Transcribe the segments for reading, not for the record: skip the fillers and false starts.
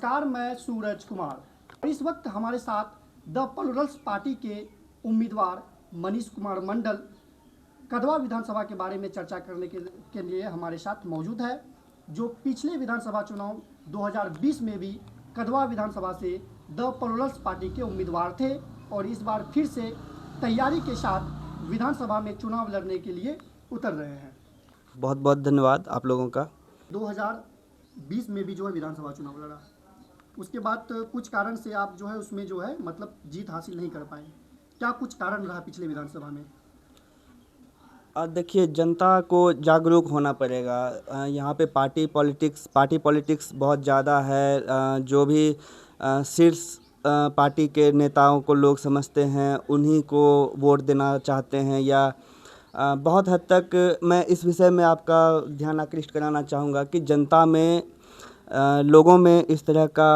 नमस्कार, मैं सूरज कुमार और इस वक्त हमारे साथ द प्लुरल्स पार्टी के उम्मीदवार मनीष कुमार मंडल कदवा विधानसभा के बारे में चर्चा करने के लिए हमारे साथ मौजूद है, जो पिछले विधानसभा चुनाव 2020 में भी कदवा विधानसभा से द प्लुरल्स पार्टी के उम्मीदवार थे और इस बार फिर से तैयारी के साथ विधानसभा में चुनाव लड़ने के लिए उतर रहे हैं। बहुत बहुत धन्यवाद आप लोगों का। 2020 में भी जो है विधानसभा चुनाव लड़ा, उसके बाद कुछ कारण से आप जो है उसमें जो है मतलब जीत हासिल नहीं कर पाए। क्या कुछ कारण रहा पिछले विधानसभा में? देखिए, जनता को जागरूक होना पड़ेगा। यहाँ पे पार्टी पॉलिटिक्स बहुत ज़्यादा है। जो भी शीर्ष पार्टी के नेताओं को लोग समझते हैं, उन्हीं को वोट देना चाहते हैं। या बहुत हद तक मैं इस विषय में आपका ध्यान आकृष्ट कराना चाहूँगा कि जनता में लोगों में इस तरह का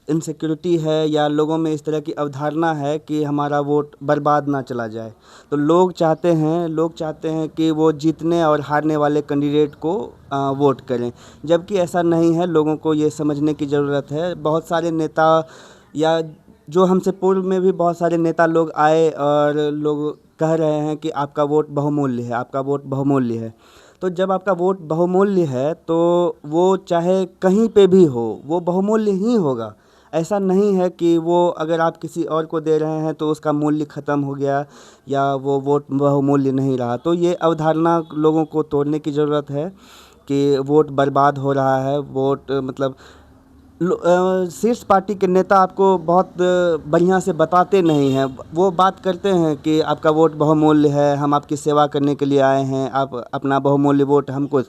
इनसिक्योरिटी है या लोगों में इस तरह की अवधारणा है कि हमारा वोट बर्बाद ना चला जाए। तो लोग चाहते हैं कि वो जीतने और हारने वाले कैंडिडेट को वोट करें, जबकि ऐसा नहीं है। लोगों को ये समझने की ज़रूरत है। बहुत सारे नेता या जो हमसे पूर्व में भी बहुत सारे नेता लोग आए और लोग कह रहे हैं कि आपका वोट बहुमूल्य है, आपका वोट बहुमूल्य है। तो जब आपका वोट बहुमूल्य है तो वो चाहे कहीं पे भी हो, वो बहुमूल्य ही होगा। ऐसा नहीं है कि वो अगर आप किसी और को दे रहे हैं तो उसका मूल्य ख़त्म हो गया या वो वोट बहुमूल्य नहीं रहा। तो ये अवधारणा लोगों को तोड़ने की ज़रूरत है कि वोट बर्बाद हो रहा है। वोट मतलब शीर्ष पार्टी के नेता आपको बहुत बढ़िया से बताते नहीं हैं। वो बात करते हैं कि आपका वोट बहुमूल्य है, हम आपकी सेवा करने के लिए आए हैं, आप अपना बहुमूल्य वोट हमको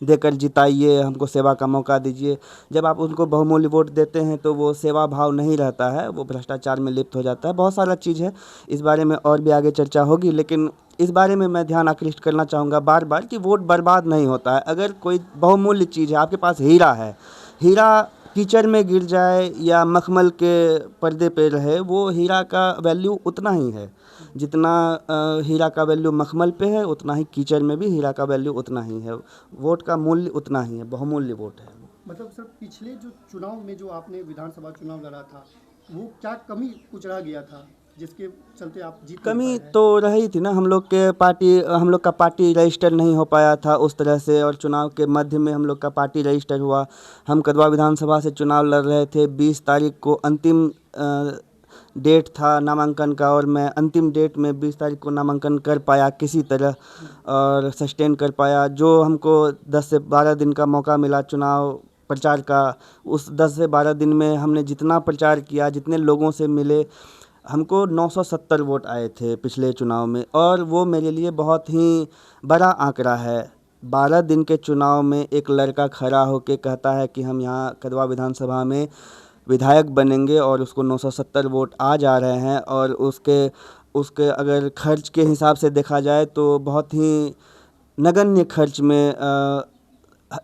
देकर जिताइए, हमको सेवा का मौका दीजिए। जब आप उनको बहुमूल्य वोट देते हैं तो वो सेवा भाव नहीं रहता है, वो भ्रष्टाचार में लिप्त हो जाता है। बहुत सारा चीज़ है, इस बारे में और भी आगे चर्चा होगी, लेकिन इस बारे में मैं ध्यान आकृष्ट करना चाहूँगा बार बार कि वोट बर्बाद नहीं होता है। अगर कोई बहुमूल्य चीज़ है, आपके पास हीरा है, हीरा कीचड़ में गिर जाए या मखमल के पर्दे पे रहे, वो हीरा का वैल्यू उतना ही है। जितना हीरा का वैल्यू मखमल पे है, उतना ही कीचड़ में भी हीरा का वैल्यू उतना ही है। वोट का मूल्य उतना ही है, बहुमूल्य वोट है। मतलब सर, पिछले जो चुनाव में जो आपने विधानसभा चुनाव लड़ा था, वो क्या कमी कुछ रह गया था जिसके चलते आप जीत नहीं कमी पाए हैं? तो रही थी ना, हम लोग का पार्टी रजिस्टर नहीं हो पाया था उस तरह से, और चुनाव के मध्य में हम लोग का पार्टी रजिस्टर हुआ। हम कदवा विधानसभा से चुनाव लड़ रहे थे। 20 तारीख को अंतिम डेट था नामांकन का, और मैं अंतिम डेट में 20 तारीख को नामांकन कर पाया किसी तरह और सस्टेन कर पाया। जो हमको 10 से 12 दिन का मौका मिला चुनाव प्रचार का, उस 10 से 12 दिन में हमने जितना प्रचार किया, जितने लोगों से मिले, हमको 970 वोट आए थे पिछले चुनाव में, और वो मेरे लिए बहुत ही बड़ा आंकड़ा है। 12 दिन के चुनाव में एक लड़का खड़ा होकर कहता है कि हम यहाँ कदवा विधानसभा में विधायक बनेंगे, और उसको 970 वोट आ जा रहे हैं। और उसके अगर खर्च के हिसाब से देखा जाए तो बहुत ही नगण्य खर्च में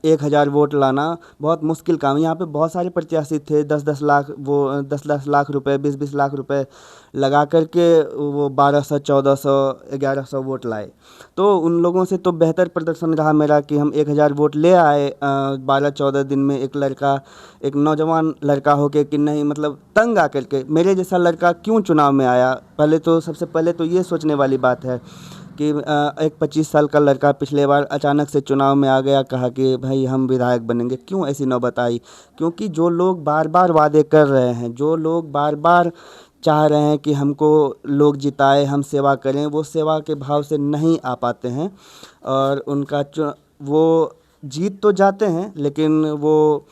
1000 वोट लाना बहुत मुश्किल काम है। यहाँ पे बहुत सारे प्रत्याशी थे, 10-10 लाख, वो 10-10 लाख रुपए, 20-20 लाख रुपए लगा करके वो 1200, 1400, 1100 वोट लाए। तो उन लोगों से तो बेहतर प्रदर्शन रहा मेरा कि हम 1000 वोट ले आए 12-14 दिन में। एक नौजवान लड़का होके कि नहीं, मतलब तंग आकर के मेरे जैसा लड़का क्यों चुनाव में आया। सबसे पहले तो ये सोचने वाली बात है कि एक 25 साल का लड़का पिछले बार अचानक से चुनाव में आ गया, कहा कि भाई हम विधायक बनेंगे। क्यों ऐसी नौबत आई? क्योंकि जो लोग बार बार वादे कर रहे हैं, जो लोग बार बार चाह रहे हैं कि हमको लोग जिताए, हम सेवा करें, वो सेवा के भाव से नहीं आ पाते हैं और वो जीत तो जाते हैं लेकिन वो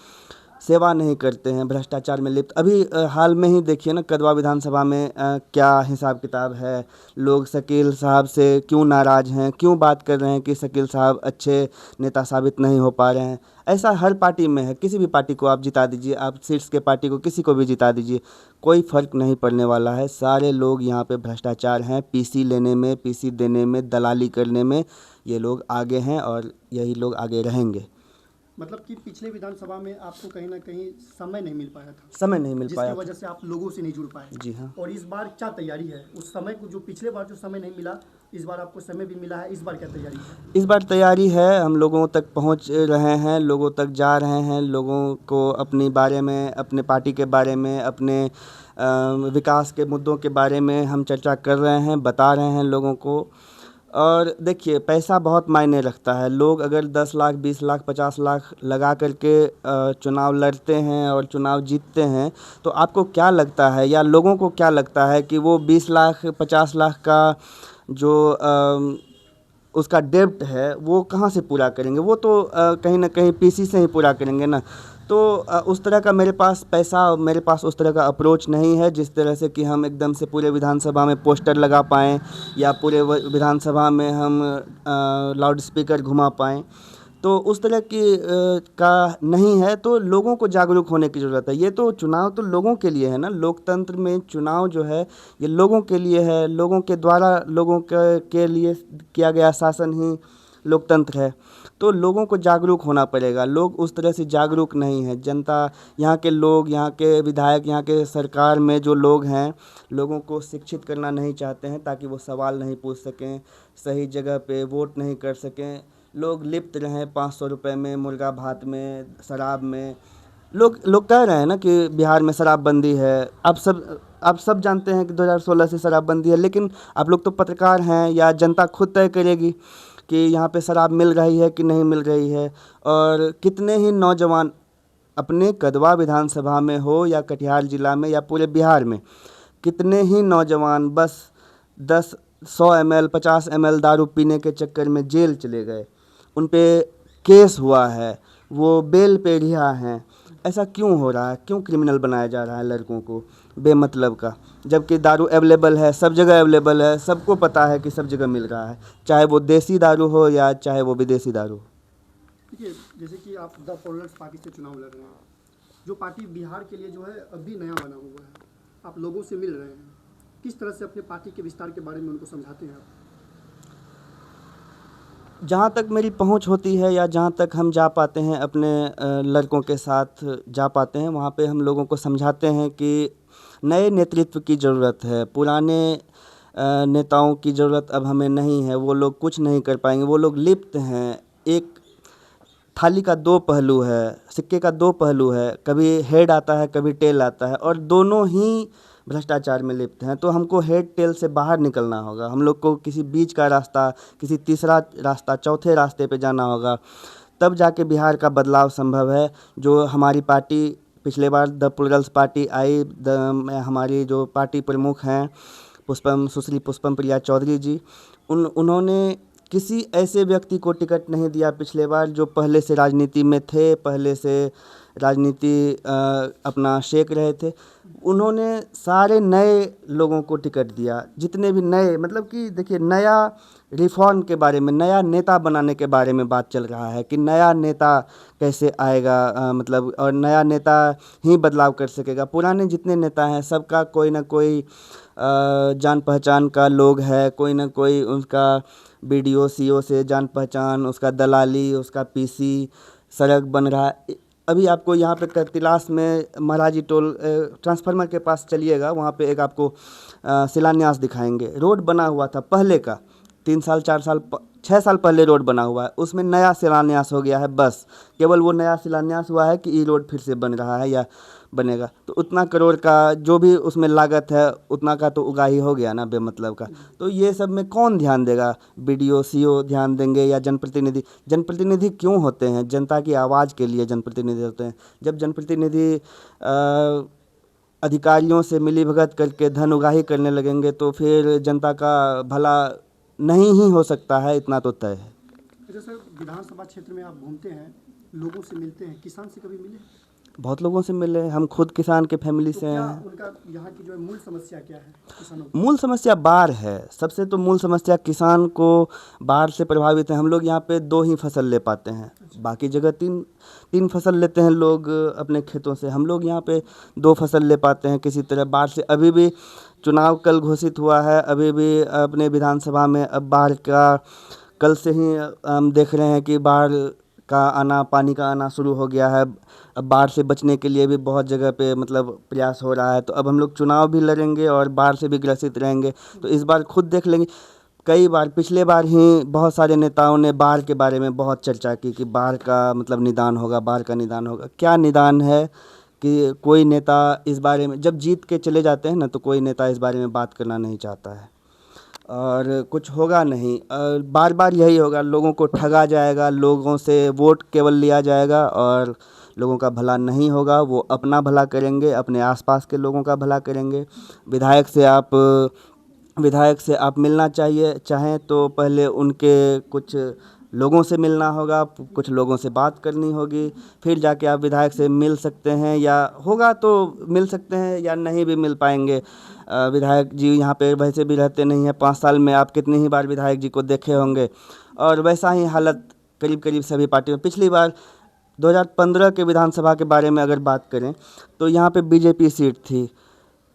सेवा नहीं करते हैं, भ्रष्टाचार में लिप्त। अभी हाल में ही देखिए ना, कदवा विधानसभा में क्या हिसाब किताब है। लोग शकील साहब से क्यों नाराज़ हैं, क्यों बात कर रहे हैं कि शकील साहब अच्छे नेता साबित नहीं हो पा रहे हैं। ऐसा हर पार्टी में है। किसी भी पार्टी को आप जिता दीजिए, आप शीर्ष के पार्टी को किसी को भी जिता दीजिए, कोई फ़र्क नहीं पड़ने वाला है। सारे लोग यहाँ पे भ्रष्टाचार हैं, पीसी लेने में, पीसी देने में, दलाली करने में ये लोग आगे हैं और यही लोग आगे रहेंगे। मतलब कि पिछले विधानसभा में आपको कहीं ना कहीं समय नहीं मिल पाया था, समय नहीं मिल पाया जिसकी वजह से आप लोगों से नहीं जुड़ पाए। जी हाँ। और इस बार क्या तैयारी है उस समय को, जो पिछले बार जो समय नहीं मिला, इस बार आपको समय भी मिला है, इस बार क्या तैयारी है? इस बार तैयारी है, हम लोगों तक पहुंच रहे हैं, लोगों तक जा रहे हैं, लोगों को अपने बारे में, अपने पार्टी के बारे में, अपने विकास के मुद्दों के बारे में हम चर्चा कर रहे हैं, बता रहे हैं लोगों को। और देखिए, पैसा बहुत मायने रखता है। लोग अगर 10 लाख, 20 लाख, 50 लाख लगा करके चुनाव लड़ते हैं और चुनाव जीतते हैं, तो आपको क्या लगता है या लोगों को क्या लगता है कि वो 20 लाख, 50 लाख का जो उसका डेब्ट है वो कहाँ से पूरा करेंगे? वो तो कहीं ना कहीं पीसी से ही पूरा करेंगे ना। तो उस तरह का मेरे पास पैसा, मेरे पास उस तरह का अप्रोच नहीं है जिस तरह से कि हम एकदम से पूरे विधानसभा में पोस्टर लगा पाएँ या पूरे विधानसभा में हम लाउड स्पीकर घुमा पाएँ। तो उस तरह की का नहीं है। तो लोगों को जागरूक होने की ज़रूरत है। ये तो चुनाव तो लोगों के लिए है ना। लोकतंत्र में चुनाव जो है ये लोगों के लिए है, लोगों के द्वारा लोगों के लिए किया गया शासन ही लोकतंत्र है। तो लोगों को जागरूक होना पड़ेगा। लोग उस तरह से जागरूक नहीं है। जनता, यहाँ के लोग, यहाँ के विधायक, यहाँ के सरकार में जो लोग हैं, लोगों को शिक्षित करना नहीं चाहते हैं ताकि वो सवाल नहीं पूछ सकें, सही जगह पे वोट नहीं कर सकें। लोग लिप्त रहें 500 रुपये में, मुर्गा भात में, शराब में। लोग कह रहे हैं ना कि बिहार में शराबबंदी है। आप सब जानते हैं कि 2016 से शराबबंदी है, लेकिन आप लोग तो पत्रकार हैं, या जनता खुद तय करेगी कि यहाँ पे शराब मिल रही है कि नहीं मिल रही है। और कितने ही नौजवान अपने कदवा विधानसभा में हो या कटिहार ज़िला में या पूरे बिहार में, कितने ही नौजवान बस 10, 100 ml, 50 ml दारू पीने के चक्कर में जेल चले गए। उन पे केस हुआ है, वो बेल पे रिहा हैं। ऐसा क्यों हो रहा है? क्यों क्रिमिनल बनाया जा रहा है लड़कों को बेमतलब का? जबकि दारू अवेलेबल है, सब जगह अवेलेबल है, सबको पता है कि सब जगह मिल रहा है, चाहे वो देसी दारू हो या चाहे वो विदेशी दारू हो। देखिए, जैसे कि आप द प्लुरल्स पार्टी से चुनाव लड़ रहे हैं, जो पार्टी बिहार के लिए जो है अभी नया बना हुआ है, आप लोगों से मिल रहे हैं, किस तरह से अपने पार्टी के विस्तार के बारे में उनको समझाते हैं आप? जहाँ तक मेरी पहुँच होती है या जहाँ तक हम जा पाते हैं, अपने लड़कों के साथ जा पाते हैं, वहाँ पे हम लोगों को समझाते हैं कि नए नेतृत्व की ज़रूरत है। पुराने नेताओं की ज़रूरत अब हमें नहीं है। वो लोग कुछ नहीं कर पाएंगे, वो लोग लिप्त हैं। एक थाली का दो पहलू है, सिक्के का दो पहलू है, कभी हेड आता है, कभी टेल आता है, और दोनों ही भ्रष्टाचार में लिप्त हैं। तो हमको हेड टेल से बाहर निकलना होगा। हम लोग को किसी बीच का रास्ता, किसी तीसरा रास्ता, चौथे रास्ते पे जाना होगा, तब जाके बिहार का बदलाव संभव है। जो हमारी पार्टी पिछले बार द प्लुरल्स पार्टी आई, हमारी जो पार्टी प्रमुख हैं सुश्री पुष्पम प्रिया चौधरी जी, उन्होंने किसी ऐसे व्यक्ति को टिकट नहीं दिया पिछले बार जो पहले से राजनीति में थे, पहले से राजनीति अपना शेक रहे थे। उन्होंने सारे नए लोगों को टिकट दिया, जितने भी नए, मतलब कि देखिए, नया रिफॉर्म के बारे में, नया नेता बनाने के बारे में बात चल रहा है कि नया नेता कैसे आएगा, मतलब, और नया नेता ही बदलाव कर सकेगा। पुराने जितने नेता हैं सबका कोई ना कोई जान पहचान का लोग है, कोई ना कोई उसका बीडीओ सीओ से जान पहचान, उसका दलाली, उसका पीसी, सड़क बन रहा है। अभी आपको यहाँ पे तिलास में महाराजी टोल ट्रांसफार्मर के पास चलिएगा, वहाँ पे एक आपको शिलान्यास दिखाएंगे। रोड बना हुआ था पहले का, 3 साल, 4 साल, 6 साल पहले रोड बना हुआ है, उसमें नया शिलान्यास हो गया है। बस केवल वो नया शिलान्यास हुआ है कि ये रोड फिर से बन रहा है या बनेगा। तो उतना करोड़ का जो भी उसमें लागत है, उतना का तो उगाही हो गया ना बेमतलब का। तो ये सब में कौन ध्यान देगा? बीडीओ सीओ ध्यान देंगे या जनप्रतिनिधि? जनप्रतिनिधि क्यों होते हैं? जनता की आवाज़ के लिए जनप्रतिनिधि होते हैं। जब जनप्रतिनिधि अधिकारियों से मिलीभगत करके धन उगाही करने लगेंगे तो फिर जनता का भला नहीं ही हो सकता है, इतना तो तय है। अच्छा सर, विधानसभा क्षेत्र में आप घूमते हैं, लोगों से मिलते हैं, किसान से कभी मिले? बहुत लोगों से मिले, हम खुद किसान के फैमिली तो से क्या हैं। उनका यहाँ की जो है मूल समस्या क्या है किसानों की? मूल समस्या बाढ़ है। सबसे तो मूल समस्या किसान को बाढ़ से प्रभावित है। हम लोग यहाँ पे 2 ही फसल ले पाते हैं, बाकी जगह 3 फसल लेते हैं लोग अपने खेतों से। हम लोग यहाँ पे 2 फसल ले पाते हैं किसी तरह बाढ़ से। अभी भी चुनाव कल घोषित हुआ है, अभी भी अपने विधानसभा में अब बाढ़ का, कल से ही हम देख रहे हैं कि बाढ़ का आना, पानी का आना शुरू हो गया है। अब बाढ़ से बचने के लिए भी बहुत जगह पे मतलब प्रयास हो रहा है। तो अब हम लोग चुनाव भी लड़ेंगे और बाढ़ से भी ग्रसित रहेंगे। तो इस बार खुद देख लेंगे, कई बार पिछले बार ही बहुत सारे नेताओं ने बाढ़ के बारे में बहुत चर्चा की कि बाढ़ का मतलब निदान होगा, बाढ़ का निदान होगा। क्या निदान है कि कोई नेता इस बारे में, जब जीत के चले जाते हैं ना, तो कोई नेता इस बारे में बात करना नहीं चाहता है और कुछ होगा नहीं। और बार बार यही होगा, लोगों को ठगा जाएगा, लोगों से वोट केवल लिया जाएगा और लोगों का भला नहीं होगा। वो अपना भला करेंगे, अपने आसपास के लोगों का भला करेंगे। विधायक से आप मिलना चाहें तो पहले उनके कुछ लोगों से मिलना होगा, कुछ लोगों से बात करनी होगी, फिर जाके आप विधायक से मिल सकते हैं, या होगा तो मिल सकते हैं या नहीं भी मिल पाएंगे। विधायक जी यहाँ पे वैसे भी रहते नहीं हैं। 5 साल में आप कितनी ही बार विधायक जी को देखे होंगे। और वैसा ही हालत करीब करीब सभी पार्टियों में। पिछली बार 2015 के विधानसभा के बारे में अगर बात करें तो यहाँ पे बीजेपी सीट थी।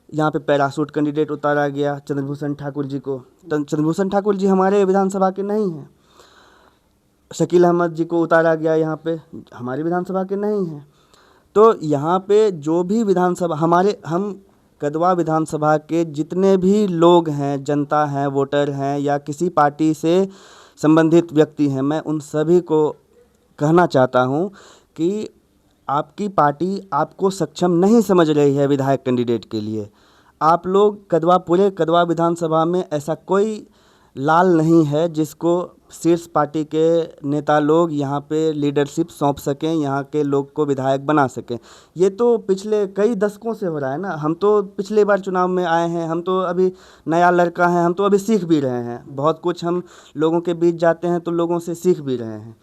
यहाँ पे पैरासूट कैंडिडेट उतारा गया चंद्रभूषण ठाकुर जी को। चंद्रभूषण ठाकुर जी हमारे विधानसभा के नहीं हैं। शकील अहमद जी को उतारा गया, यहाँ पे हमारे विधानसभा के नहीं हैं। तो यहाँ पे जो भी विधानसभा हम कदवा विधानसभा के जितने भी लोग हैं, जनता हैं, वोटर हैं या किसी पार्टी से संबंधित व्यक्ति हैं, मैं उन सभी को कहना चाहता हूँ कि आपकी पार्टी आपको सक्षम नहीं समझ रही है विधायक कैंडिडेट के लिए। आप लोग पूरे कदवा विधानसभा में ऐसा कोई लाल नहीं है जिसको शीर्ष पार्टी के नेता लोग यहाँ पे लीडरशिप सौंप सकें, यहाँ के लोग को विधायक बना सकें। ये तो पिछले कई दशकों से हो रहा है ना। हम तो पिछले बार चुनाव में आए हैं, हम तो अभी नया लड़का हैं, हम तो अभी सीख भी रहे हैं बहुत कुछ। हम लोगों के बीच जाते हैं तो लोगों से सीख भी रहे हैं।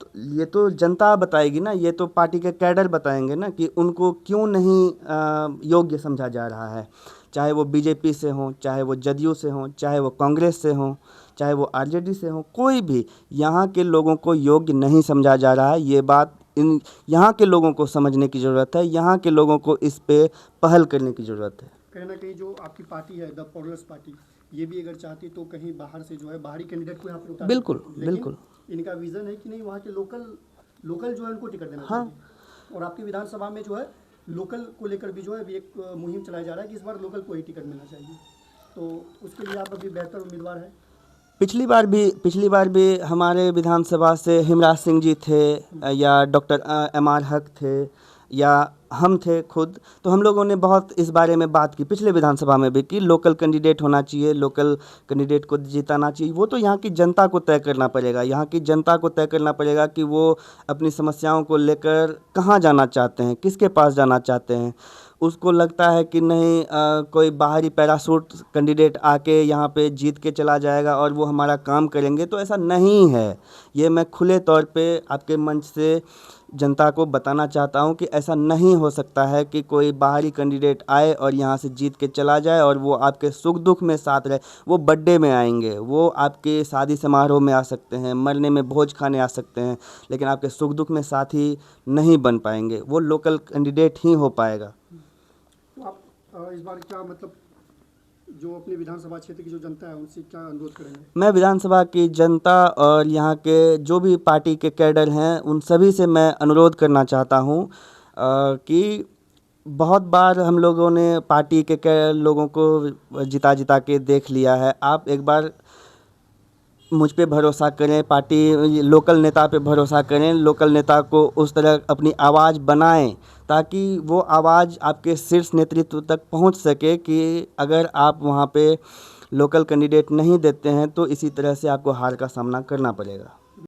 तो ये तो जनता बताएगी ना, ये तो पार्टी के कैडर बताएंगे ना कि उनको क्यों नहीं योग्य समझा जा रहा है। चाहे वो बीजेपी से हों, चाहे वो जदयू से हों, चाहे वो कांग्रेस से हों, चाहे वो आरजेडी से हों, कोई भी यहाँ के लोगों को योग्य नहीं समझा जा रहा है। ये बात यहाँ के लोगों को समझने की ज़रूरत है। यहाँ के लोगों को इस पे पहल करने की ज़रूरत है। कहीं ना कहीं जो आपकी पार्टी है द प्रोग्रेस पार्टी, ये भी अगर चाहती तो कहीं बाहर से जो है बाहरी कैंडिडेट को यहाँ पर उतार, बिल्कुल बिल्कुल इनका विजन है कि नहीं वहाँ के लोकल जो है उनको टिकट देना हाँ। चाहिए। और आपकी विधानसभा में जो है लोकल को लेकर भी जो है अभी एक मुहिम चलाया जा रहा है कि इस बार लोकल को ही टिकट मिलना चाहिए। तो उसके लिए आप अभी बेहतर उम्मीदवार हैं। पिछली बार भी हमारे विधानसभा से हिमराज सिंह जी थे या डॉक्टर MR हक थे या हम थे खुद। तो हम लोगों ने बहुत इस बारे में बात की पिछले विधानसभा में भी कि लोकल कैंडिडेट होना चाहिए, लोकल कैंडिडेट को जिताना चाहिए। वो तो यहाँ की जनता को तय करना पड़ेगा। यहाँ की जनता को तय करना पड़ेगा कि वो अपनी समस्याओं को लेकर कहाँ जाना चाहते हैं, किसके पास जाना चाहते हैं। उसको लगता है कि नहीं कोई बाहरी पैरासूट कैंडिडेट आके यहाँ पे जीत के चला जाएगा और वो हमारा काम करेंगे, तो ऐसा नहीं है। ये मैं खुले तौर पे आपके मंच से जनता को बताना चाहता हूँ कि ऐसा नहीं हो सकता है कि कोई बाहरी कैंडिडेट आए और यहाँ से जीत के चला जाए और वो आपके सुख दुख में साथ रहे। वो बर्थडे में आएंगे, वो आपके शादी समारोह में आ सकते हैं, मरने में भोज खाने आ सकते हैं, लेकिन आपके सुख दुख में साथी नहीं बन पाएंगे। वो लोकल कैंडिडेट ही हो पाएगा। तो आप इस बार क्या मतलब जो अपने विधानसभा क्षेत्र की जो जनता है उनसे क्या अनुरोध करेंगे? मैं विधानसभा की जनता और यहाँ के जो भी पार्टी के कैडर हैं उन सभी से मैं अनुरोध करना चाहता हूँ कि बहुत बार हम लोगों ने पार्टी के लोगों को जिता के देख लिया है। आप एक बार मुझ पे भरोसा करें, पार्टी लोकल नेता पे भरोसा करें, लोकल नेता को उस तरह अपनी आवाज़ बनाएं ताकि वो आवाज़ आपके शीर्ष नेतृत्व तक पहुंच सके कि अगर आप वहां पे लोकल कैंडिडेट नहीं देते हैं तो इसी तरह से आपको हार का सामना करना पड़ेगा।